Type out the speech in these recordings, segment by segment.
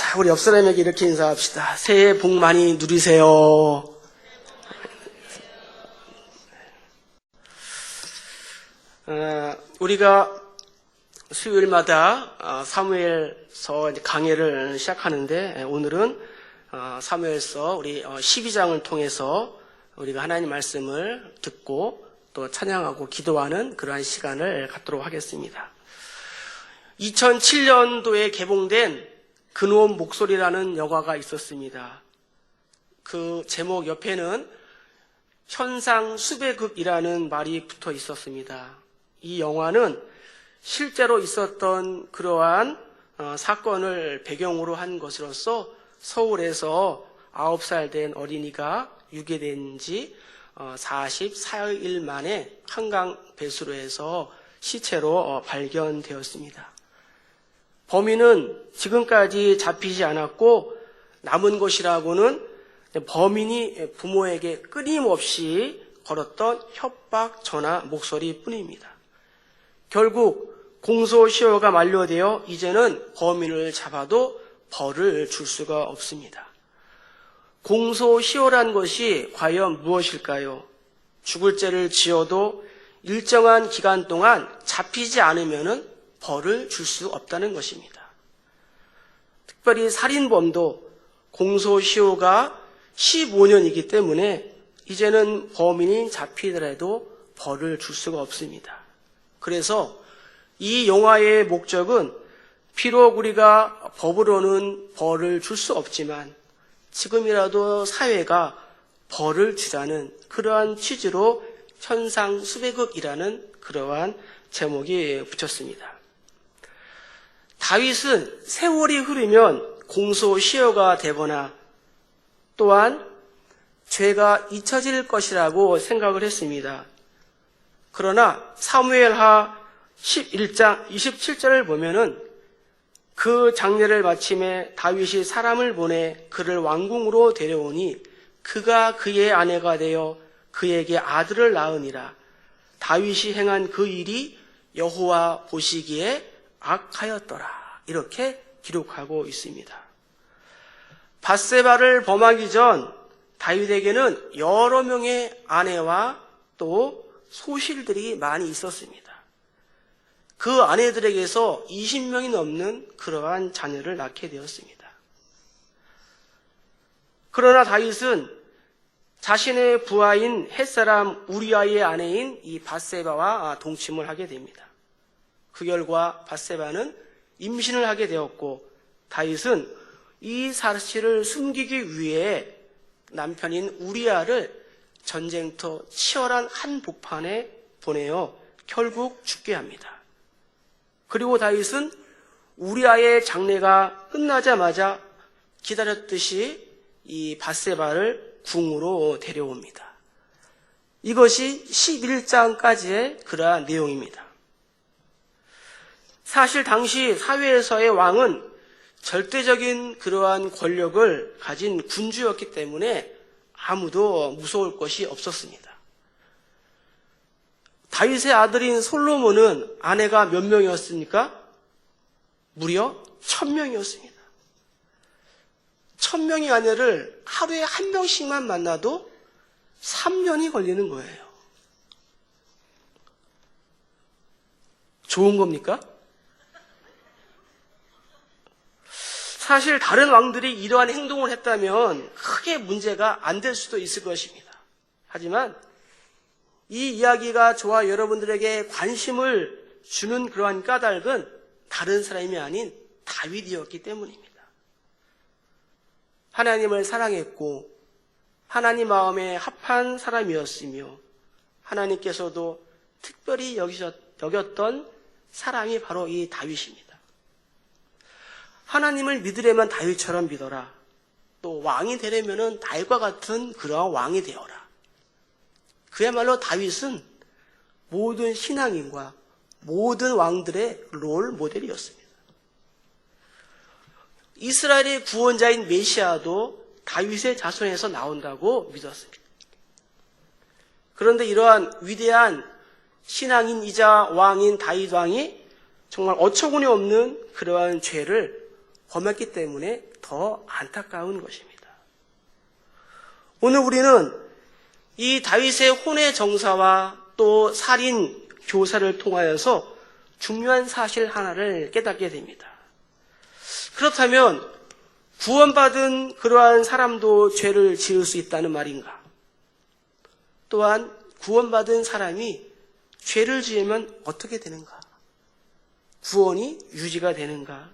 자, 우리 옆 사람에게 이렇게 인사합시다. 새해 복 많이 누리세요. 우리가 수요일마다 사무엘서 강해를 시작하는데, 오늘은 사무엘서 우리 12장을 통해서 우리가 하나님 말씀을 듣고 또 찬양하고 기도하는 그러한 시간을 갖도록 하겠습니다. 2007년도에 개봉된 근원 목소리라는 영화가 있었습니다. 그 제목 옆에는 현상 수배극이라는 말이 붙어 있었습니다. 이 영화는 실제로 있었던 그러한 사건을 배경으로 한 것으로서 서울에서 9살 된 어린이가 유괴된 지 44일 만에 한강 배수로에서 시체로 발견되었습니다. 범인은 지금까지 잡히지 않았고, 남은 것이라고는 범인이 부모에게 끊임없이 걸었던 협박 전화 목소리뿐입니다. 결국 공소시효가 만료되어 이제는 범인을 잡아도 벌을 줄 수가 없습니다. 공소시효란 것이 과연 무엇일까요? 죽을 죄를 지어도 일정한 기간 동안 잡히지 않으면 벌을 줄 수 없다는 것입니다. 특별히 살인범도 공소시효가 15년이기 때문에 이제는 범인이 잡히더라도 벌을 줄 수가 없습니다. 그래서 이 영화의 목적은 비록 우리가 법으로는 벌을 줄 수 없지만 지금이라도 사회가 벌을 주자는 그러한 취지로 현상 수배극이라는 그러한 제목이 붙였습니다. 다윗은 세월이 흐르면 공소시효가 되거나 또한 죄가 잊혀질 것이라고 생각을 했습니다. 그러나 사무엘하 11장 27절을 보면은 그 장례를 마침에 다윗이 사람을 보내 그를 왕궁으로 데려오니 그가 그의 아내가 되어 그에게 아들을 낳으니라. 다윗이 행한 그 일이 여호와 보시기에 악하였더라. 이렇게 기록하고 있습니다. 밧세바를 범하기 전 다윗에게는 여러 명의 아내와 또 소실들이 많이 있었습니다. 그 아내들에게서 20명이 넘는 그러한 자녀를 낳게 되었습니다. 그러나 다윗은 자신의 부하인 햇사람 우리아의 아내인 이 밧세바와 동침을 하게 됩니다. 그 결과 밧세바는 임신을 하게 되었고, 다윗은 이 사실을 숨기기 위해 남편인 우리아를 전쟁터 치열한 한복판에 보내어 결국 죽게 합니다. 그리고 다윗은 우리아의 장례가 끝나자마자 기다렸듯이 이 밧세바를 궁으로 데려옵니다. 이것이 11장까지의 그러한 내용입니다. 사실 당시 사회에서의 왕은 절대적인 그러한 권력을 가진 군주였기 때문에 아무도 무서울 것이 없었습니다. 다윗의 아들인 솔로몬은 아내가 몇 명이었습니까? 무려 1000명이었습니다. 1000명의 아내를 하루에 한 명씩만 만나도 3년이 걸리는 거예요. 좋은 겁니까? 사실 다른 왕들이 이러한 행동을 했다면 크게 문제가 안 될 수도 있을 것입니다. 하지만 이 이야기가 저와 여러분들에게 관심을 주는 그러한 까닭은 다른 사람이 아닌 다윗이었기 때문입니다. 하나님을 사랑했고 하나님 마음에 합한 사람이었으며 하나님께서도 특별히 여겼던 사람이 바로 이 다윗입니다. 하나님을 믿으려면 다윗처럼 믿어라. 또 왕이 되려면 다윗과 같은 그러한 왕이 되어라. 그야말로 다윗은 모든 신앙인과 모든 왕들의 롤 모델이었습니다. 이스라엘의 구원자인 메시아도 다윗의 자손에서 나온다고 믿었습니다. 그런데 이러한 위대한 신앙인이자 왕인 다윗 왕이 정말 어처구니 없는 그러한 죄를 범했기 때문에 더 안타까운 것입니다. 오늘 우리는 이 다윗의 혼의 정사와 또 살인 교사를 통하여서 중요한 사실 하나를 깨닫게 됩니다. 그렇다면 구원받은 그러한 사람도 죄를 지을 수 있다는 말인가? 또한 구원받은 사람이 죄를 지으면 어떻게 되는가? 구원이 유지가 되는가?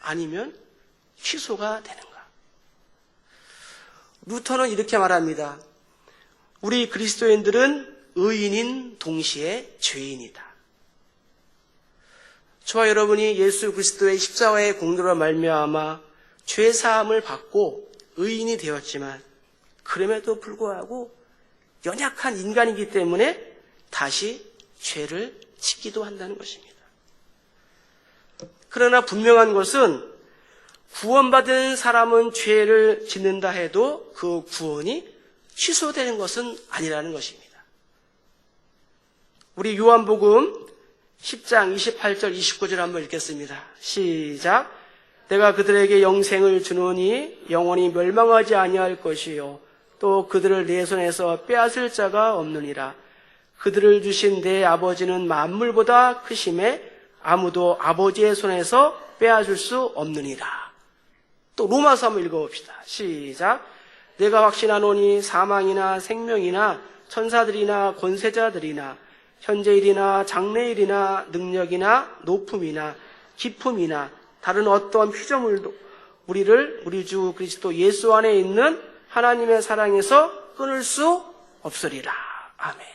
아니면 취소가 되는가? 루터는 이렇게 말합니다. 우리 그리스도인들은 의인인 동시에 죄인이다. 저와 여러분이 예수 그리스도의 십자가의 공로로 말미암아 죄 사함을 받고 의인이 되었지만 그럼에도 불구하고 연약한 인간이기 때문에 다시 죄를 짓기도 한다는 것입니다. 그러나 분명한 것은 구원받은 사람은 죄를 짓는다 해도 그 구원이 취소되는 것은 아니라는 것입니다. 우리 요한복음 10장 28절 29절 한번 읽겠습니다. 시작. 내가 그들에게 영생을 주노니 영원히 멸망하지 아니할 것이요 또 그들을 내 손에서 빼앗을 자가 없느니라. 그들을 주신 내 아버지는 만물보다 크심에 아무도 아버지의 손에서 빼앗을 수 없느니라. 또 로마서 한번 읽어봅시다. 시작. 내가 확신하노니 사망이나 생명이나 천사들이나 권세자들이나 현재일이나 장래일이나 능력이나 높음이나 깊음이나 다른 어떤 피조물도 우리를 우리 주 그리스도 예수 안에 있는 하나님의 사랑에서 끊을 수 없으리라. 아멘.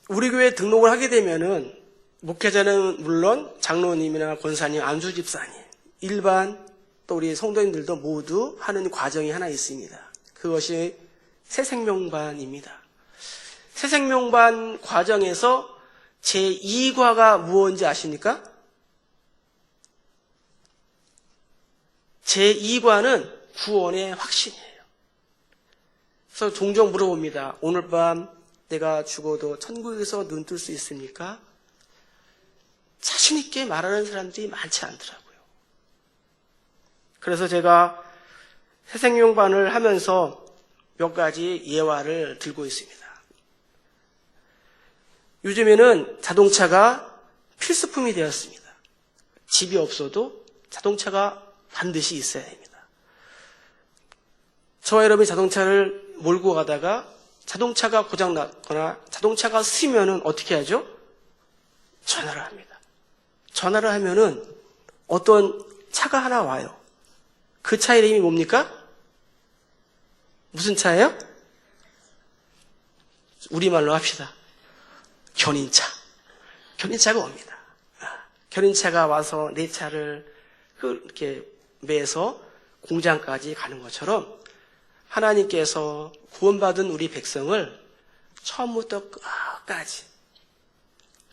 우리 교회에 등록을 하게 되면은 목회자는 물론 장로님이나 권사님, 안수집사님, 일반 또 우리 성도님들도 모두 하는 과정이 하나 있습니다. 그것이 새생명반입니다. 새생명반 과정에서 제2과가 무엇인지 아십니까? 제2과는 구원의 확신이에요. 그래서 종종 물어봅니다. 오늘 밤 내가 죽어도 천국에서 눈 뜰 수 있습니까? 자신 있게 말하는 사람들이 많지 않더라고요. 그래서 제가 새생명반을 하면서 몇 가지 예화를 들고 있습니다. 요즘에는 자동차가 필수품이 되었습니다. 집이 없어도 자동차가 반드시 있어야 됩니다. 저와 여러분이 자동차를 몰고 가다가 자동차가 고장났거나 자동차가 쓰이면은 어떻게 하죠? 전화를 합니다. 전화를 하면은 어떤 차가 하나 와요. 그 차 이름이 뭡니까? 무슨 차예요? 우리말로 합시다. 견인차. 견인차가 옵니다. 견인차가 와서 내 차를 이렇게 매서 공장까지 가는 것처럼 하나님께서 구원받은 우리 백성을 처음부터 끝까지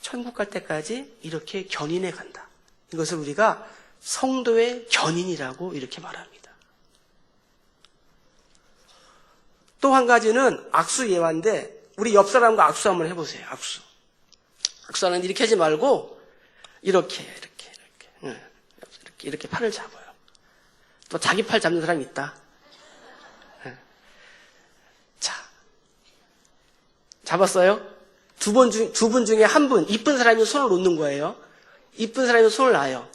천국 갈 때까지 이렇게 견인해 간다. 이것을 우리가 성도의 견인이라고 이렇게 말합니다. 또 한 가지는 악수 예화인데 우리 옆 사람과 악수 한번 해보세요. 악수하는 이렇게 하지 말고 이렇게 팔을 잡아요. 또 자기 팔 잡는 사람이 있다. 자, 잡았어요? 두 분 중에 한 분, 이쁜 사람이 손을 놓는 거예요. 이쁜 사람이 손을 놔요.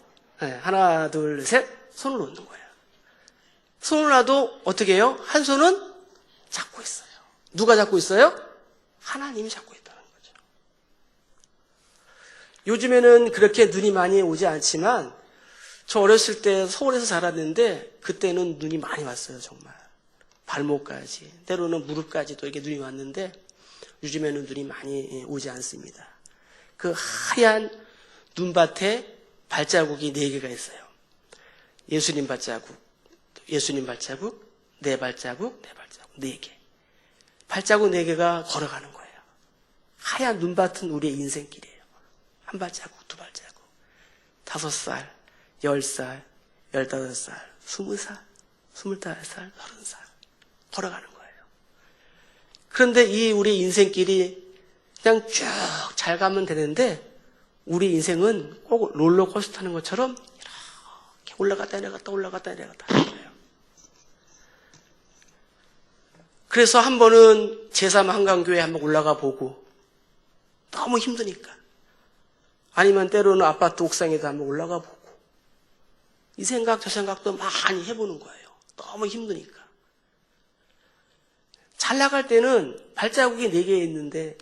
하나, 둘, 셋, 손을 놓는 거예요. 손을 놔도 어떻게 해요? 한 손은 잡고 있어요. 누가 잡고 있어요? 하나님이 잡고 있다는 거죠. 요즘에는 그렇게 눈이 많이 오지 않지만 저 어렸을 때 서울에서 자랐는데 그때는 눈이 많이 왔어요. 정말 발목까지, 때로는 무릎까지도 이렇게 눈이 왔는데 요즘에는 눈이 많이 오지 않습니다. 그 하얀 눈밭에 발자국이 4개가 있어요. 예수님 발자국, 내 발자국, 4개. 발자국 4개가 걸어가는 거예요. 하얀 눈밭은 우리의 인생길이에요. 한 발자국, 두 발자국. 5살, 10살, 15살, 20살, 25살, 30살 걸어가는 거예요. 그런데 이 우리 인생길이 그냥 쭉 잘 가면 되는데 우리 인생은 꼭 롤러코스터 타는 것처럼 이렇게 올라갔다 내려갔다 올라갔다 내려갔다 하는 거예요. 그래서 한 번은 제3한강교회 한번 올라가 보고 너무 힘드니까, 아니면 때로는 아파트 옥상에도 한번 올라가 보고 이 생각 저 생각도 많이 해보는 거예요. 너무 힘드니까. 잘 나갈 때는 발자국이 4개 있는데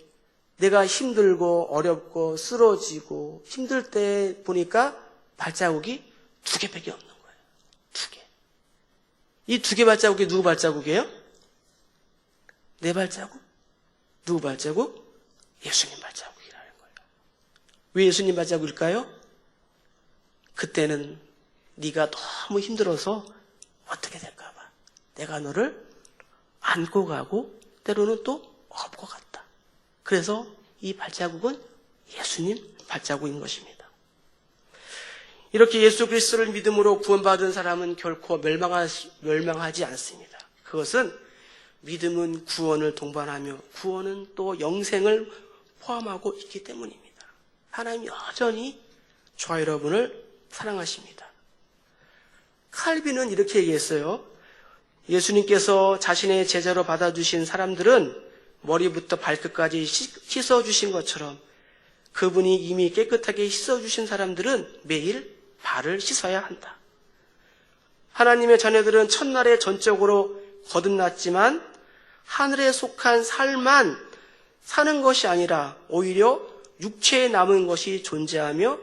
내가 힘들고 어렵고 쓰러지고 힘들 때 보니까 발자국이 2개밖에 없는 거예요. 2개. 이 2개 발자국이 누구 발자국이에요? 내 발자국? 누구 발자국? 예수님 발자국이라는 거예요. 왜 예수님 발자국일까요? 그때는 네가 너무 힘들어서 어떻게 될까 봐 내가 너를 안고 가고 때로는 또 업고 갔다. 그래서 이 발자국은 예수님 발자국인 것입니다. 이렇게 예수 그리스도를 믿음으로 구원받은 사람은 결코 멸망하지 않습니다. 그것은 믿음은 구원을 동반하며 구원은 또 영생을 포함하고 있기 때문입니다. 하나님 여전히 저와 여러분을 사랑하십니다. 칼빈은 이렇게 얘기했어요. 예수님께서 자신의 제자로 받아주신 사람들은 머리부터 발끝까지 씻어주신 것처럼 그분이 이미 깨끗하게 씻어주신 사람들은 매일 발을 씻어야 한다. 하나님의 자녀들은 첫날에 전적으로 거듭났지만 하늘에 속한 삶만 사는 것이 아니라 오히려 육체에 남은 것이 존재하며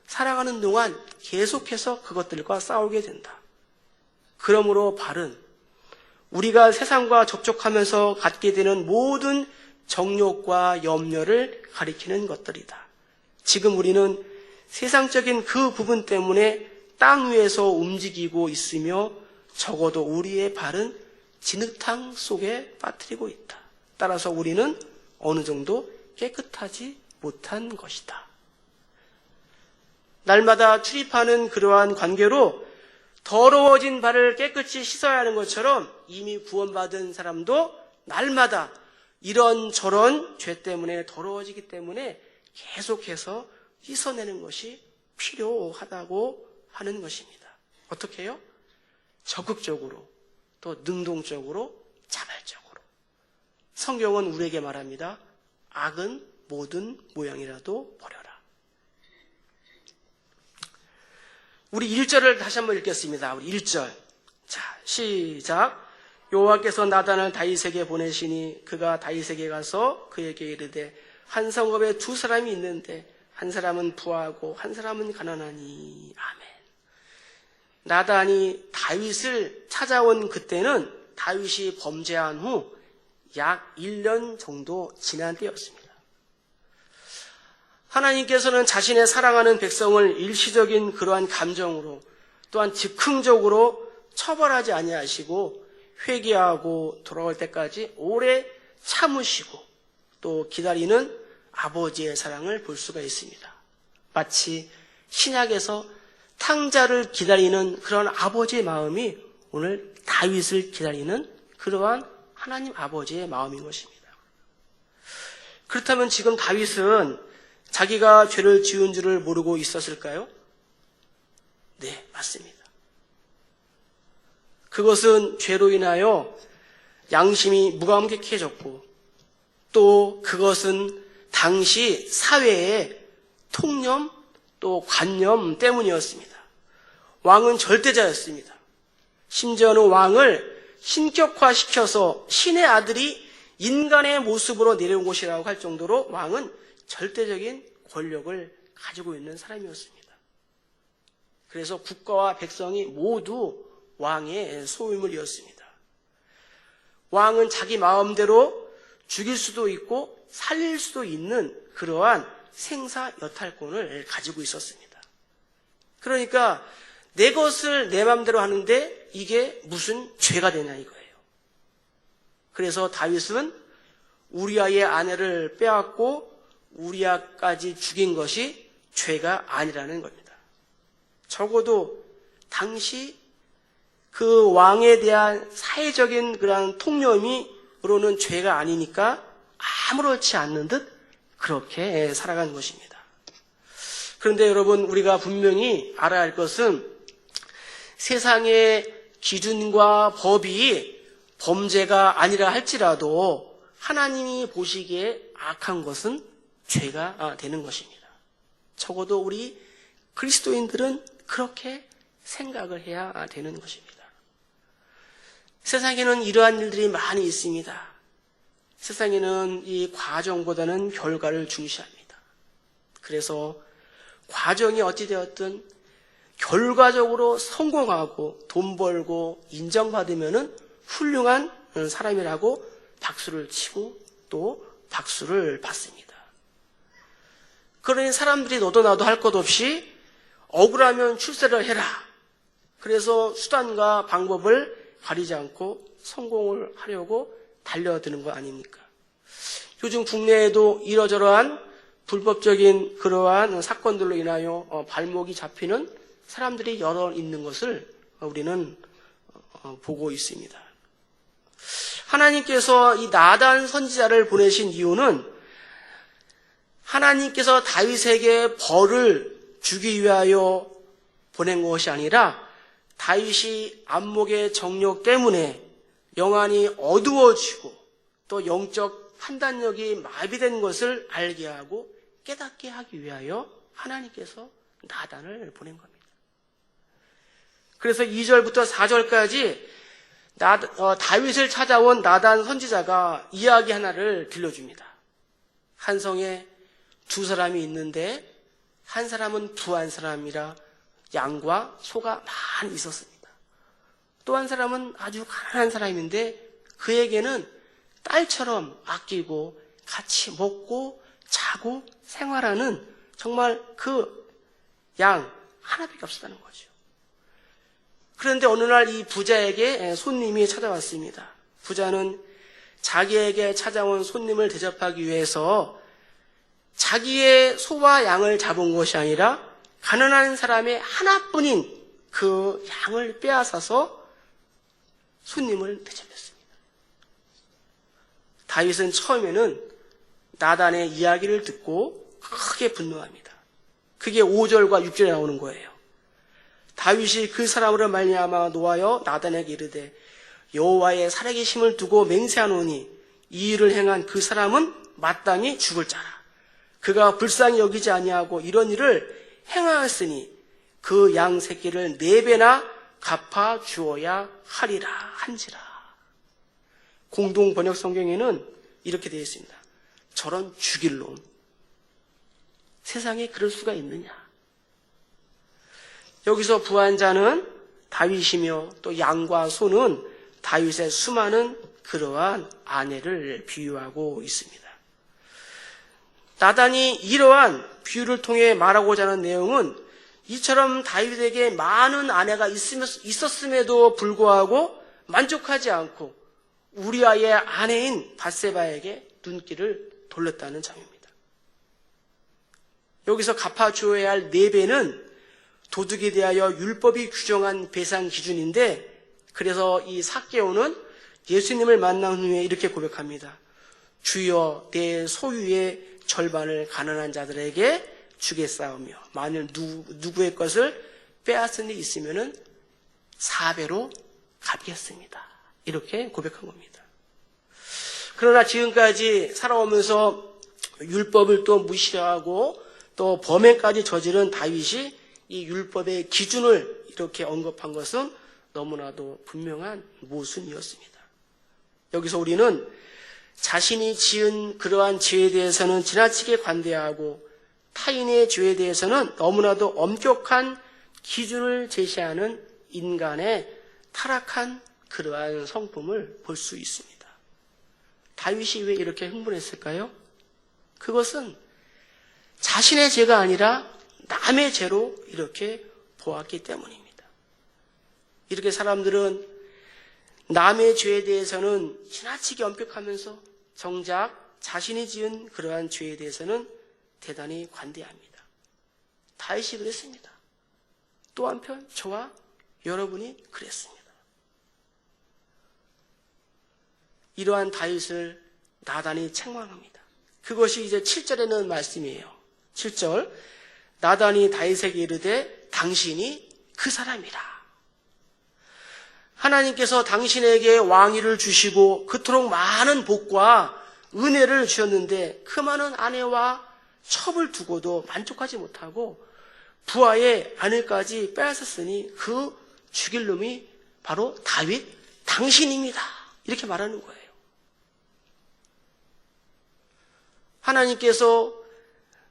살아가는 동안 계속해서 그것들과 싸우게 된다. 그러므로 발은 우리가 세상과 접촉하면서 갖게 되는 모든 정욕과 염려를 가리키는 것들이다. 지금 우리는 세상적인 그 부분 때문에 땅 위에서 움직이고 있으며 적어도 우리의 발은 진흙탕 속에 빠뜨리고 있다. 따라서 우리는 어느 정도 깨끗하지 못한 것이다. 날마다 출입하는 그러한 관계로 더러워진 발을 깨끗이 씻어야 하는 것처럼 이미 구원받은 사람도 날마다 이런저런 죄 때문에 더러워지기 때문에 계속해서 씻어내는 것이 필요하다고 하는 것입니다. 어떻게 해요? 적극적으로, 또 능동적으로, 자발적으로. 성경은 우리에게 말합니다. 악은 모든 모양이라도 버려라. 우리 1절을 다시 한번 읽겠습니다. 우리 1절. 자, 시작. 여호와께서 나단을 다윗에게 보내시니 그가 다윗에게 가서 그에게 이르되 한 성읍에 2사람이 있는데 한 사람은 부하고 한 사람은 가난하니. 아멘. 나단이 다윗을 찾아온 그때는 다윗이 범죄한 후 약 1년 정도 지난 때였습니다. 하나님께서는 자신의 사랑하는 백성을 일시적인 그러한 감정으로 또한 즉흥적으로 처벌하지 아니하시고 회개하고 돌아올 때까지 오래 참으시고 또 기다리는 아버지의 사랑을 볼 수가 있습니다. 마치 신약에서 탕자를 기다리는 그런 아버지의 마음이 오늘 다윗을 기다리는 그러한 하나님 아버지의 마음인 것입니다. 그렇다면 지금 다윗은 자기가 죄를 지은 줄을 모르고 있었을까요? 네, 맞습니다. 그것은 죄로 인하여 양심이 무감격해졌고 또 그것은 당시 사회의 통념 또 관념 때문이었습니다. 왕은 절대자였습니다. 심지어는 왕을 신격화시켜서 신의 아들이 인간의 모습으로 내려온 것이라고 할 정도로 왕은 절대적인 권력을 가지고 있는 사람이었습니다. 그래서 국가와 백성이 모두 왕의 소유물이었습니다. 왕은 자기 마음대로 죽일 수도 있고 살릴 수도 있는 그러한 생사여탈권을 가지고 있었습니다. 그러니까 내 것을 내 마음대로 하는데 이게 무슨 죄가 되냐 이거예요. 그래서 다윗은 우리아의 아내를 빼앗고 우리아까지 죽인 것이 죄가 아니라는 겁니다. 적어도 당시 그 왕에 대한 사회적인 그런 통념으로는 죄가 아니니까 아무렇지 않는 듯 그렇게 살아간 것입니다. 그런데 여러분, 우리가 분명히 알아야 할 것은 세상의 기준과 법이 범죄가 아니라 할지라도 하나님이 보시기에 악한 것은 죄가 되는 것입니다. 적어도 우리 그리스도인들은 그렇게 생각을 해야 되는 것입니다. 세상에는 이러한 일들이 많이 있습니다. 세상에는 이 과정보다는 결과를 중시합니다. 그래서 과정이 어찌되었든 결과적으로 성공하고 돈 벌고 인정받으면 훌륭한 사람이라고 박수를 치고 또 박수를 받습니다. 그러니 사람들이 너도 나도 할 것 없이 억울하면 출세를 해라. 그래서 수단과 방법을 가리지 않고 성공을 하려고 달려드는 거 아닙니까? 요즘 국내에도 이러저러한 불법적인 그러한 사건들로 인하여 발목이 잡히는 사람들이 여러 있는 것을 우리는 보고 있습니다. 하나님께서 이 나단 선지자를 보내신 이유는 하나님께서 다윗에게 벌을 주기 위하여 보낸 것이 아니라 다윗이 안목의 정욕 때문에 영안이 어두워지고 또 영적 판단력이 마비된 것을 알게 하고 깨닫게 하기 위하여 하나님께서 나단을 보낸 겁니다. 그래서 2절부터 4절까지 다윗을 찾아온 나단 선지자가 이야기 하나를 들려줍니다. 한 성에 두 사람이 있는데 한 사람은 부한 사람이라 양과 소가 많이 있었습니다. 또 한 사람은 아주 가난한 사람인데 그에게는 딸처럼 아끼고 같이 먹고 자고 생활하는 정말 그 양 하나밖에 없었다는 거죠. 그런데 어느 날 이 부자에게 손님이 찾아왔습니다. 부자는 자기에게 찾아온 손님을 대접하기 위해서 자기의 소와 양을 잡은 것이 아니라 가난한 사람의 하나뿐인 그 양을 빼앗아서 손님을 대접했습니다. 다윗은 처음에는 나단의 이야기를 듣고 크게 분노합니다. 그게 5절과 6절에 나오는 거예요. 다윗이 그 사람으로 말미암아 노하여 나단에게 이르되 여호와의 살아계심을 두고 맹세하노니 이 일을 행한 그 사람은 마땅히 죽을 자라. 그가 불쌍히 여기지 아니하고 이런 일을 행하였으니 그 양 새끼를 4배나 갚아 주어야 하리라 한지라. 공동 번역 성경에는 이렇게 되어 있습니다. 저런 죽일 놈. 세상에 그럴 수가 있느냐. 여기서 부한 자는 다윗이며 또 양과 소는 다윗의 수많은 그러한 아내를 비유하고 있습니다. 나단이 이러한 비유를 통해 말하고자 하는 내용은 이처럼 다윗에게 많은 아내가 있었음에도 불구하고 만족하지 않고 우리아의 아내인 밧세바에게 눈길을 돌렸다는 점입니다. 여기서 갚아주어야 할 4배는 도둑에 대하여 율법이 규정한 배상 기준인데 그래서 이 삭개오는 예수님을 만난 후에 이렇게 고백합니다. 주여 내 소유의 절반을 가난한 자들에게 주겠사오며 만일 누구의 것을 빼앗은 일이 있으면 4배로 갚겠습니다. 이렇게 고백한 겁니다. 그러나 지금까지 살아오면서 율법을 또 무시하고 또 범행까지 저지른 다윗이 이 율법의 기준을 이렇게 언급한 것은 너무나도 분명한 모순이었습니다. 여기서 우리는 자신이 지은 그러한 죄에 대해서는 지나치게 관대하고 타인의 죄에 대해서는 너무나도 엄격한 기준을 제시하는 인간의 타락한 그러한 성품을 볼 수 있습니다. 다윗이 왜 이렇게 흥분했을까요? 그것은 자신의 죄가 아니라 남의 죄로 이렇게 보았기 때문입니다. 이렇게 사람들은 남의 죄에 대해서는 지나치게 엄격하면서 정작 자신이 지은 그러한 죄에 대해서는 대단히 관대합니다. 다윗이 그랬습니다. 또 한편 저와 여러분이 그랬습니다. 이러한 다윗을 나단이 책망합니다. 그것이 이제 7절에는 말씀이에요. 7절 나단이 다윗에게 이르되 당신이 그 사람이라. 하나님께서 당신에게 왕위를 주시고 그토록 많은 복과 은혜를 주셨는데 그 많은 아내와 첩을 두고도 만족하지 못하고 부하의 아내까지 빼앗았으니 그 죽일 놈이 바로 다윗 당신입니다. 이렇게 말하는 거예요. 하나님께서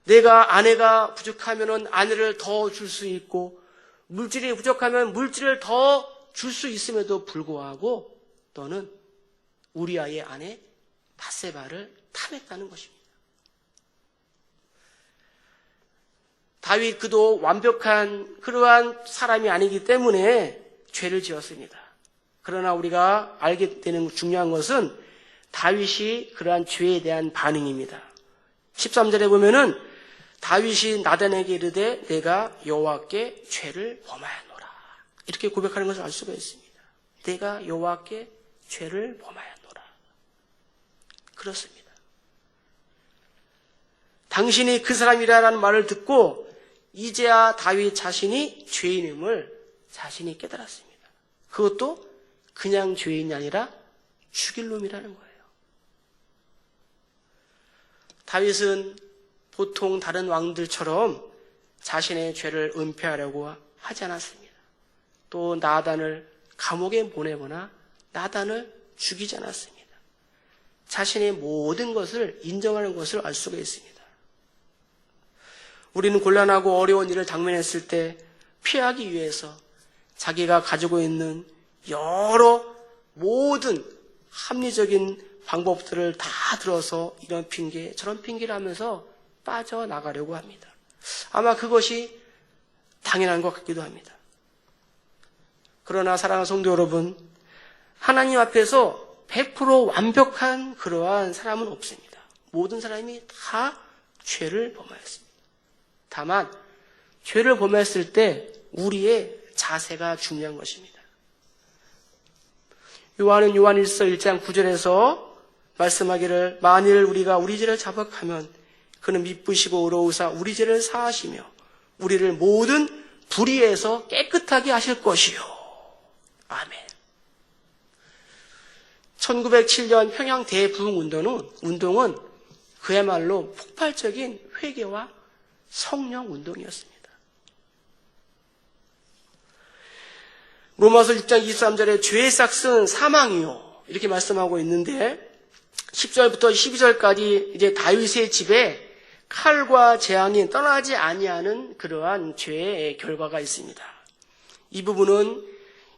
내가 아내가 부족하면 아내를 더 줄 수 있고 물질이 부족하면 물질을 더 줄 수 있음에도 불구하고 너는 우리아의 아내 밧세바를 탐했다는 것입니다. 다윗 그도 완벽한 그러한 사람이 아니기 때문에 죄를 지었습니다. 그러나 우리가 알게 되는 중요한 것은 다윗이 그러한 죄에 대한 반응입니다. 13절에 보면은 다윗이 나단에게 이르되 내가 여호와께 죄를 범하였노라. 이렇게 고백하는 것을 알 수가 있습니다. 내가 여호와께 죄를 범하였노라. 그렇습니다. 당신이 그 사람이라는 말을 듣고 이제야 다윗 자신이 죄인임을 자신이 깨달았습니다. 그것도 그냥 죄인이 아니라 죽일 놈이라는 거예요. 다윗은 보통 다른 왕들처럼 자신의 죄를 은폐하려고 하지 않았습니다. 또 나단을 감옥에 보내거나 나단을 죽이지 않았습니다. 자신의 모든 것을 인정하는 것을 알 수가 있습니다. 우리는 곤란하고 어려운 일을 당면했을 때 피하기 위해서 자기가 가지고 있는 여러 모든 합리적인 방법들을 다 들어서 이런 핑계 저런 핑계를 하면서 빠져나가려고 합니다. 아마 그것이 당연한 것 같기도 합니다. 그러나 사랑하는 성도 여러분, 하나님 앞에서 100% 완벽한 그러한 사람은 없습니다. 모든 사람이 다 죄를 범하였습니다. 다만 죄를 범했을 때 우리의 자세가 중요한 것입니다. 요한은 요한일서 1장 9절에서 말씀하기를 만일 우리가 우리 죄를 자복하면 그는 미쁘시고 의로우사 우리 죄를 사하시며 우리를 모든 불의에서 깨끗하게 하실 것이요. 아멘. 1907년 평양 대부흥운동은 그야말로 폭발적인 회개와 성령 운동이었습니다. 로마서 6장 23절에 죄의 삭은 사망이요 이렇게 말씀하고 있는데 10절부터 12절까지 이제 다윗의 집에 칼과 재앙이 떠나지 아니하는 그러한 죄의 결과가 있습니다. 이 부분은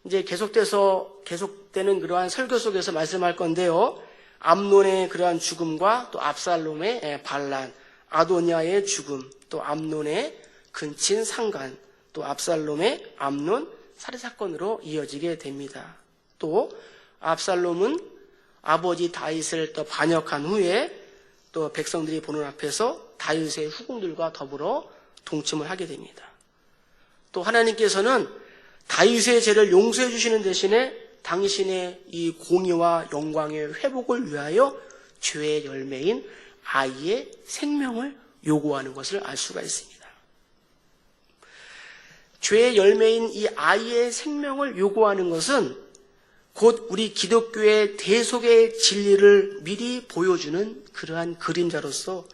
이제 계속되는 그러한 설교 속에서 말씀할 건데요. 암논의 그러한 죽음과 또 압살롬의 반란, 아도니아의 죽음, 또 암논의 근친 상간, 또 압살롬의 암논 살해 사건으로 이어지게 됩니다. 또 압살롬은 아버지 다윗을 또 반역한 후에 또 백성들이 보는 앞에서 다윗의 후궁들과 더불어 동침을 하게 됩니다. 또 하나님께서는 다윗의 죄를 용서해 주시는 대신에 당신의 이 공의와 영광의 회복을 위하여 죄의 열매인 아이의 생명을 요구하는 것을 알 수가 있습니다. 죄의 열매인 이 아이의 생명을 요구하는 것은 곧 우리 기독교의 대속의 진리를 미리 보여주는 그러한 그림자로서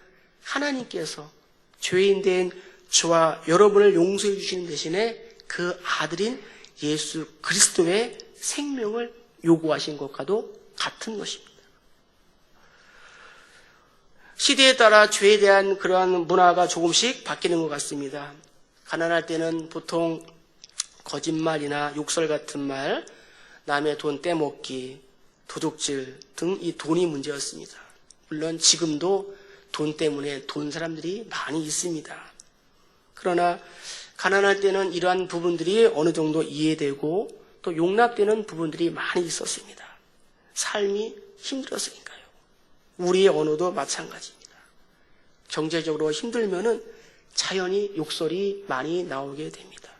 하나님께서 죄인된 저와 여러분을 용서해 주시는 대신에 그 아들인 예수 그리스도의 생명을 요구하신 것과도 같은 것입니다. 시대에 따라 죄에 대한 그러한 문화가 조금씩 바뀌는 것 같습니다. 가난할 때는 보통 거짓말이나 욕설 같은 말, 남의 돈 떼먹기, 도둑질 등 이 돈이 문제였습니다. 물론 지금도 돈 때문에 돈 사람들이 많이 있습니다. 그러나 가난할 때는 이러한 부분들이 어느 정도 이해되고 또 용납되는 부분들이 많이 있었습니다. 삶이 힘들었으니까요. 우리의 언어도 마찬가지입니다. 경제적으로 힘들면은 자연히 욕설이 많이 나오게 됩니다.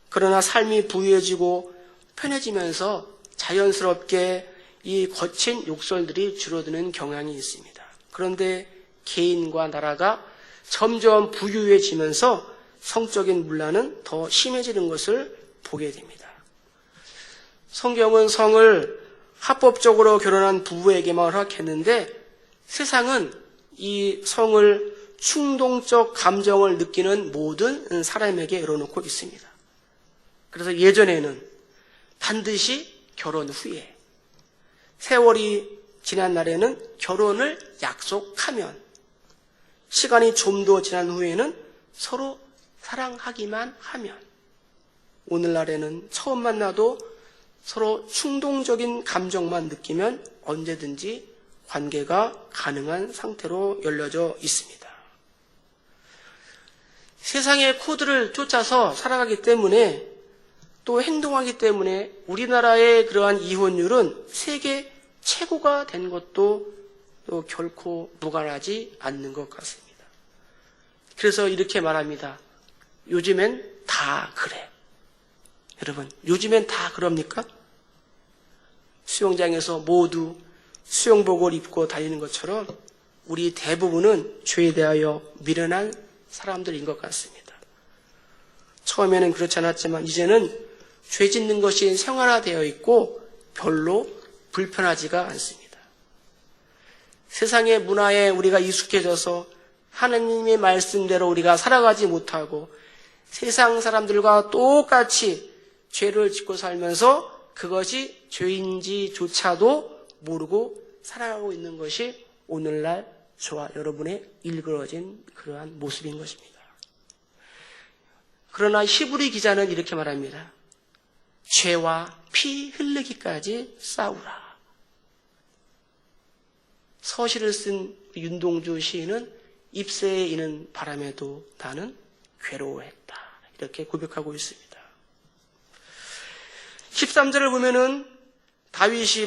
그러나 삶이 부유해지고 편해지면서 자연스럽게 이 거친 욕설들이 줄어드는 경향이 있습니다. 그런데 개인과 나라가 점점 부유해지면서 성적인 문란은 더 심해지는 것을 보게 됩니다. 성경은 성을 합법적으로 결혼한 부부에게만 허락했는데 세상은 이 성을 충동적 감정을 느끼는 모든 사람에게 열어놓고 있습니다. 그래서 예전에는 반드시 결혼 후에, 세월이 지난 날에는 결혼을 약속하면, 시간이 좀 더 지난 후에는 서로 사랑하기만 하면, 오늘날에는 처음 만나도 서로 충동적인 감정만 느끼면 언제든지 관계가 가능한 상태로 열려져 있습니다. 세상의 코드를 쫓아서 살아가기 때문에, 또 행동하기 때문에 우리나라의 그러한 이혼율은 세계 최고가 된 것도 또 결코 무관하지 않는 것 같습니다. 그래서 이렇게 말합니다. 요즘엔 다 그래. 여러분, 요즘엔 다 그럽니까? 수영장에서 모두 수영복을 입고 다니는 것처럼 우리 대부분은 죄에 대하여 미련한 사람들인 것 같습니다. 처음에는 그렇지 않았지만 이제는 죄 짓는 것이 생활화되어 있고 별로 불편하지가 않습니다. 세상의 문화에 우리가 익숙해져서 하나님의 말씀대로 우리가 살아가지 못하고 세상 사람들과 똑같이 죄를 짓고 살면서 그것이 죄인지조차도 모르고 살아가고 있는 것이 오늘날 저와 여러분의 일그러진 그러한 모습인 것입니다. 그러나 히브리 기자는 이렇게 말합니다. 죄와 피 흘리기까지 싸우라. 서시를 쓴 윤동주 시인은 잎새에 이는 바람에도 나는 괴로워했다. 이렇게 고백하고 있습니다. 13절을 보면은 다윗에게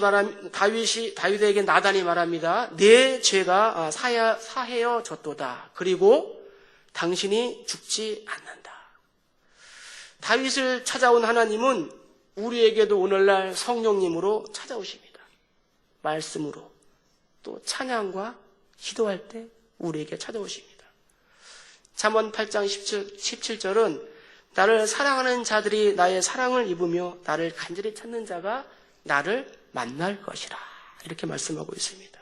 나단이 말합니다. 내 죄가 사해어졌도다. 그리고 당신이 죽지 않는다. 다윗을 찾아온 하나님은 우리에게도 오늘날 성령님으로 찾아오십니다. 말씀으로, 또 찬양과 기도할 때 우리에게 찾아오십니다. 잠언 8장 17절은 나를 사랑하는 자들이 나의 사랑을 입으며 나를 간절히 찾는 자가 나를 만날 것이라. 이렇게 말씀하고 있습니다.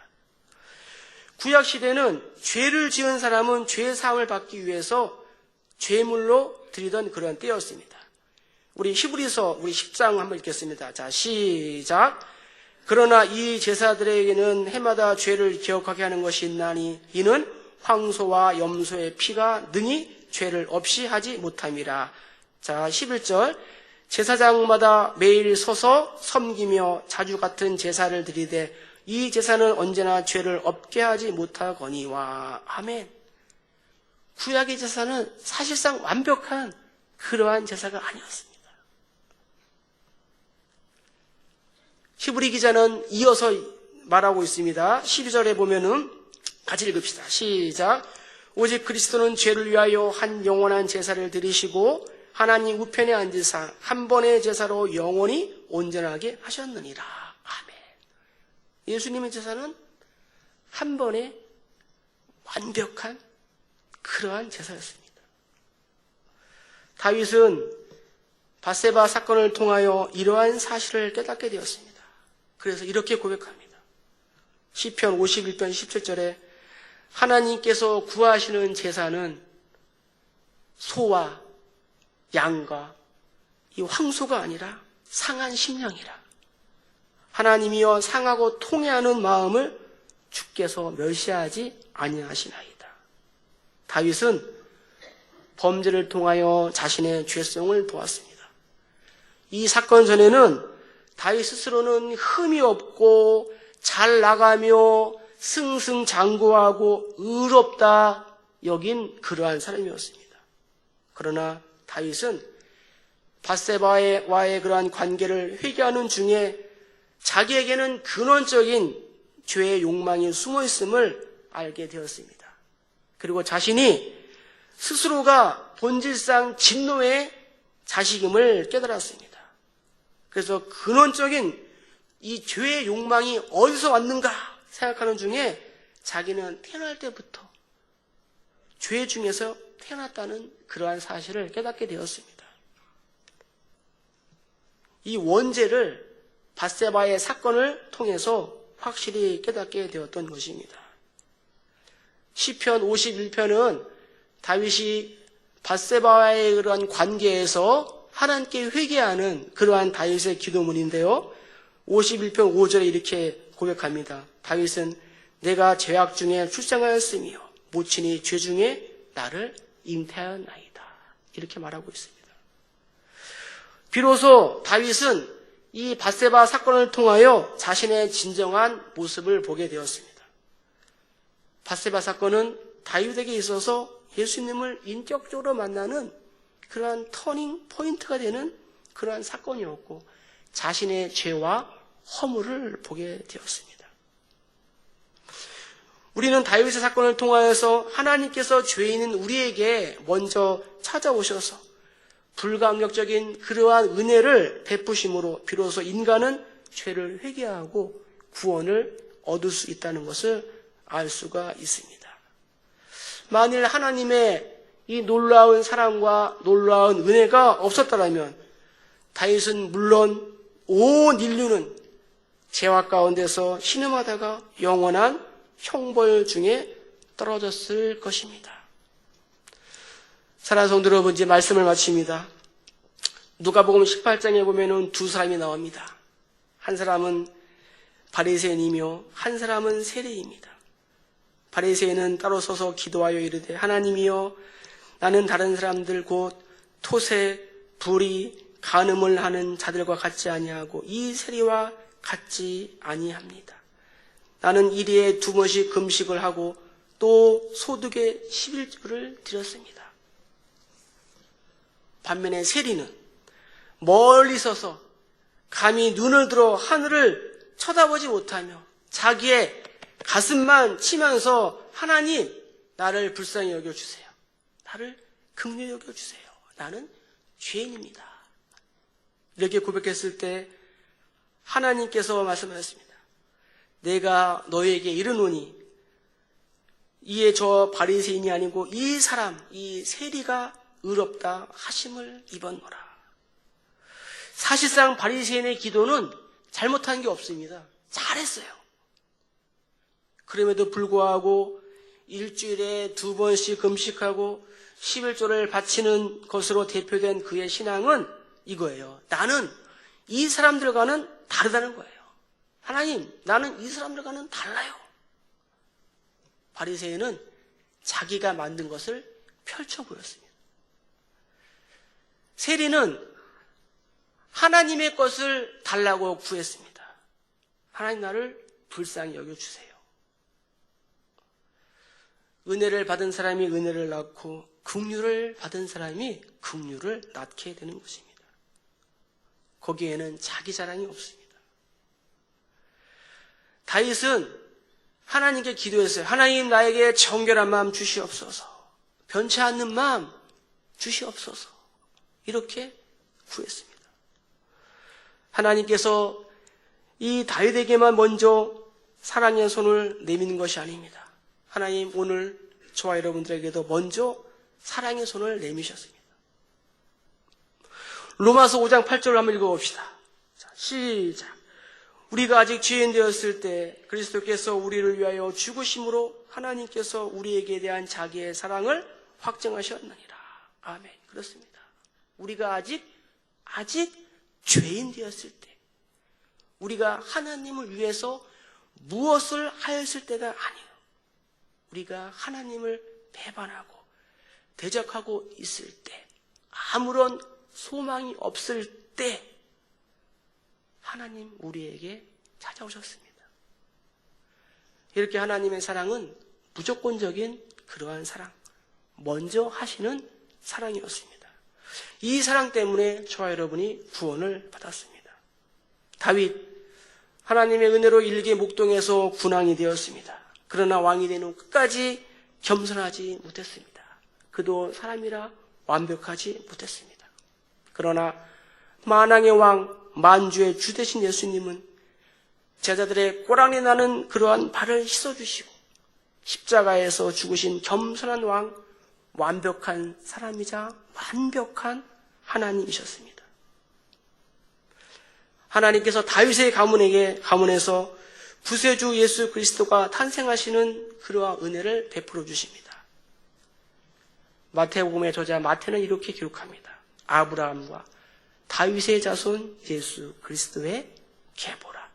구약시대는 죄를 지은 사람은 죄사함을 받기 위해서 죄물로 드리던 그런 때였습니다. 우리 히브리서 우리 10장 한번 읽겠습니다. 자, 시작. 그러나 이 제사들에게는 해마다 죄를 기억하게 하는 것이 있나니 이는 황소와 염소의 피가 능히 죄를 없이 하지 못함이라. 자, 11절. 제사장마다 매일 서서 섬기며 자주 같은 제사를 드리되 이 제사는 언제나 죄를 없게 하지 못하거니와. 아멘. 구약의 제사는 사실상 완벽한 그러한 제사가 아니었습니다. 히브리 기자는 이어서 말하고 있습니다. 12절에 보면은 같이 읽읍시다. 시작. 오직 그리스도는 죄를 위하여 한 영원한 제사를 드리시고 하나님 우편에 앉으사 한 번의 제사로 영원히 온전하게 하셨느니라. 아멘. 예수님의 제사는 한 번의 완벽한 그러한 제사였습니다. 다윗은 밧세바 사건을 통하여 이러한 사실을 깨닫게 되었습니다. 그래서 이렇게 고백합니다. 시편 51편 17절에 하나님께서 구하시는 제사는 소와 양과 이 황소가 아니라 상한 심령이라. 하나님이여 상하고 통회하는 마음을 주께서 멸시하지 아니하시나이다. 다윗은 범죄를 통하여 자신의 죄성을 보았습니다. 이 사건 전에는 다윗 스스로는 흠이 없고 잘 나가며 승승장구하고 의롭다 여긴 그러한 사람이었습니다. 그러나 다윗은 밧세바와의 그러한 관계를 회개하는 중에 자기에게는 근원적인 죄의 욕망이 숨어 있음을 알게 되었습니다. 그리고 자신이 스스로가 본질상 진노의 자식임을 깨달았습니다. 그래서 근원적인 이 죄의 욕망이 어디서 왔는가 생각하는 중에 자기는 태어날 때부터 죄 중에서 태어났다는 그러한 사실을 깨닫게 되었습니다. 이 원죄를 밧세바의 사건을 통해서 확실히 깨닫게 되었던 것입니다. 시편 51편은 다윗이 밧세바와의 그러한 관계에서 하나님께 회개하는 그러한 다윗의 기도문인데요. 51편 5절에 이렇게 고백합니다. 다윗은 내가 죄악 중에 출생하였으며 모친이 죄 중에 나를 잉태하였나이다. 이렇게 말하고 있습니다. 비로소 다윗은 이 밧세바 사건을 통하여 자신의 진정한 모습을 보게 되었습니다. 밧세바 사건은 다윗에게 있어서 예수님을 인격적으로 만나는 그러한 터닝 포인트가 되는 그러한 사건이었고 자신의 죄와 허물을 보게 되었습니다. 우리는 다윗의 사건을 통하여서 하나님께서 죄인인 우리에게 먼저 찾아오셔서 불가항력적인 그러한 은혜를 베푸심으로 비로소 인간은 죄를 회개하고 구원을 얻을 수 있다는 것을 알 수가 있습니다. 만일 하나님의 이 놀라운 사랑과 놀라운 은혜가 없었더라면 다윗은 물론 온 인류는 죄악 가운데서 신음하다가 영원한 형벌 중에 떨어졌을 것입니다. 사랑하는 성도 여러분, 이제 말씀을 마칩니다. 누가복음 18장에 보면은 두 사람이 나옵니다. 한 사람은 바리새인이며 한 사람은 세리입니다. 바리새인은 따로 서서 기도하여 이르되 하나님이여 나는 다른 사람들 곧 토색, 불의, 간음을 하는 자들과 같지 아니하고 이 세리와 같지 아니합니다. 나는 일일에 2번씩 금식을 하고 또 소득의 11조를 드렸습니다. 반면에 세리는 멀리 서서 감히 눈을 들어 하늘을 쳐다보지 못하며 자기의 가슴만 치면서 하나님 나를 불쌍히 여겨주세요. 나를 긍휼히 여겨주세요. 나는 죄인입니다. 이렇게 고백했을 때 하나님께서 말씀하셨습니다. 내가 너에게 이르노니 이에 저 바리새인이 아니고 이 사람, 이 세리가 의롭다 하심을 입었노라. 사실상 바리새인의 기도는 잘못한 게 없습니다. 잘했어요. 그럼에도 불구하고 일주일에 2번씩 금식하고 11조를 바치는 것으로 대표된 그의 신앙은 이거예요. 나는 이 사람들과는 다르다는 거예요. 하나님, 나는 이 사람들과는 달라요. 바리새인은 자기가 만든 것을 펼쳐 보였습니다. 세리는 하나님의 것을 달라고 구했습니다. 하나님 나를 불쌍히 여겨주세요. 은혜를 받은 사람이 은혜를 낳고 긍휼을 받은 사람이 긍휼을 낳게 되는 것입니다. 거기에는 자기 자랑이 없습니다. 다윗은 하나님께 기도했어요. 하나님 나에게 정결한 마음 주시옵소서. 변치 않는 마음 주시옵소서. 이렇게 구했습니다. 하나님께서 이 다윗에게만 먼저 사랑의 손을 내미는 것이 아닙니다. 하나님 오늘 저와 여러분들에게도 먼저 사랑의 손을 내미셨습니다. 로마서 5장 8절을 한번 읽어봅시다. 자, 시작. 우리가 아직 죄인 되었을 때 그리스도께서 우리를 위하여 죽으심으로 하나님께서 우리에게 대한 자기의 사랑을 확증하셨느니라. 아멘. 그렇습니다. 우리가 아직 죄인 되었을 때 우리가 하나님을 위해서 무엇을 하였을 때가 아니에요. 우리가 하나님을 배반하고 대적하고 있을 때 아무런 소망이 없을 때 하나님 우리에게 찾아오셨습니다. 이렇게 하나님의 사랑은 무조건적인 그러한 사랑, 먼저 하시는 사랑이었습니다. 이 사랑 때문에 저와 여러분이 구원을 받았습니다. 다윗, 하나님의 은혜로 일개 목동에서 군왕이 되었습니다. 그러나 왕이 된 후 끝까지 겸손하지 못했습니다. 그도 사람이라 완벽하지 못했습니다. 그러나 만왕의 왕, 만주의 주 되신 예수님은 제자들의 꼬랑내 나는 그러한 발을 씻어주시고 십자가에서 죽으신 겸손한 왕, 완벽한 사람이자 완벽한 하나님이셨습니다. 하나님께서 다윗의 가문에서 구세주 예수 그리스도가 탄생하시는 그러한 은혜를 베풀어 주십니다. 마태복음의 저자 마태는 이렇게 기록합니다. 아브라함과 다윗의 자손 예수 그리스도의 계보라.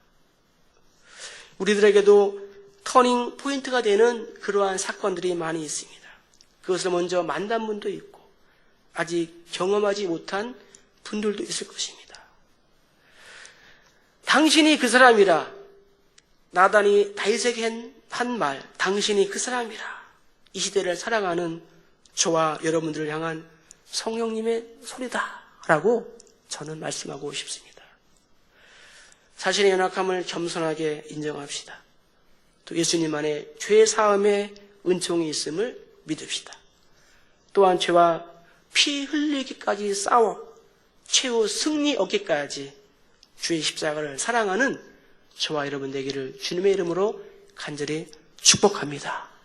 우리들에게도 터닝 포인트가 되는 그러한 사건들이 많이 있습니다. 그것을 먼저 만난 분도 있고 아직 경험하지 못한 분들도 있을 것입니다. 당신이 그 사람이라, 나단이 다윗에게 한 말, 당신이 그 사람이라, 이 시대를 살아가는 저와 여러분들을 향한 성령님의 소리다 라고 저는 말씀하고 싶습니다. 자신의 연약함을 겸손하게 인정합시다. 또 예수님 안에 죄 사함의 은총이 있음을 믿읍시다. 또한 죄와 피 흘리기까지 싸워 최후 승리 얻기까지 주의 십자가를 사랑하는 저와 여러분 되기를 주님의 이름으로 간절히 축복합니다.